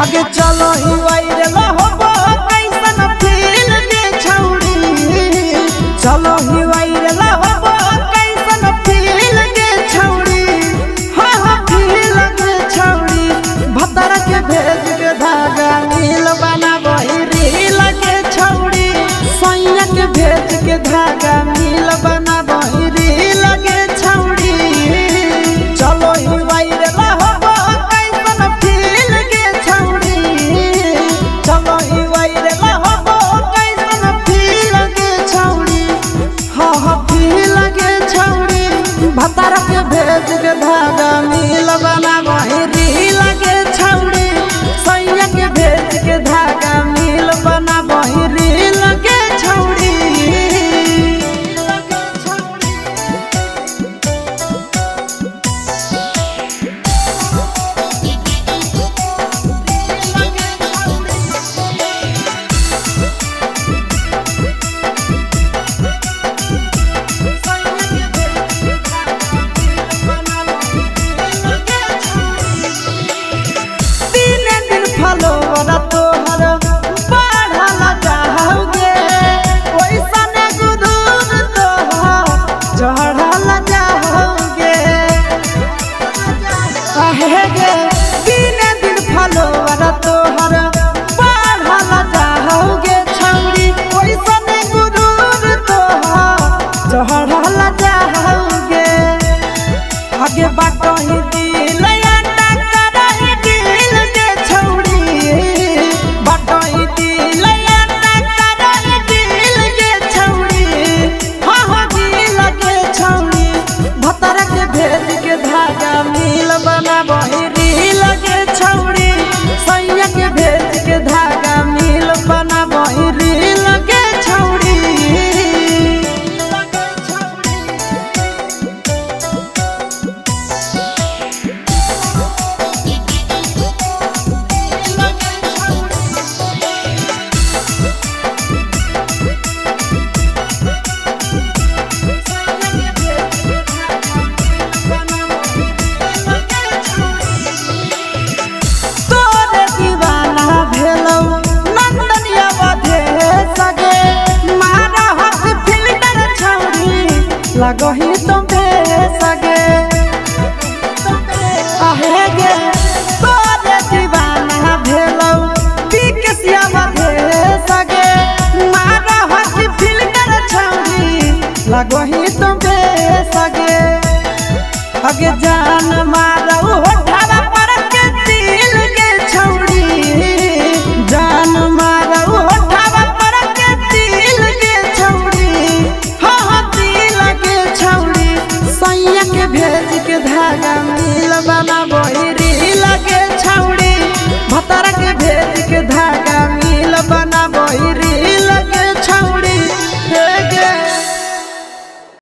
आगे चलो ही वायरल होबो कैसन फील के छौड़ी चलो ही वायरल होबो कैसन फील के छौड़ी हां हां फील के छौड़ी भतर के भेज के धागा नील बनाबो रील के छौड़ी सैया के भेज के धागा नील बनाबो रील के छौड़ी चलो ही वायरल होबो कैसन फील के छौड़ी चलो ही वायरल होबो कैसन फील के छौड़ी हां हां फील के छौड़ी भतर के भेज के धागा नील बनाबो रील के छौड़ी सैया के भेज के धागा नील बनाबो रील के छौड़ी फलोवर तोहर बढ़ल जाओगे ओइसन गुरूर तोहर चढ़ल जाओगे कहे गे दिन दिन फलोवर तोहर बढ़ल जाओगे छौड़ी ओइसन गुरूर तोहर चढ़ल जाओगे आगे बाटही दिल धागा नील बनाबो रील के छौड़ी सैया के भेज के धागा नील बनाबो रील के छौड़ी लगो ही तुम सगे आहे गे तोरे दीवाना भेलौ बिकसिया बधे सगे मारा हस फिल्टर छौड़ी लगो ही तुम सगे अगे जान मारौ होठवा पर के दिल के छौड़ी जान मारौ होठवा पर के दिल के छौड़ी हां हां सैया के भेज के धागा नील बनाबो रील के छौड़ी भतर के भेज के धागा नील बनाबो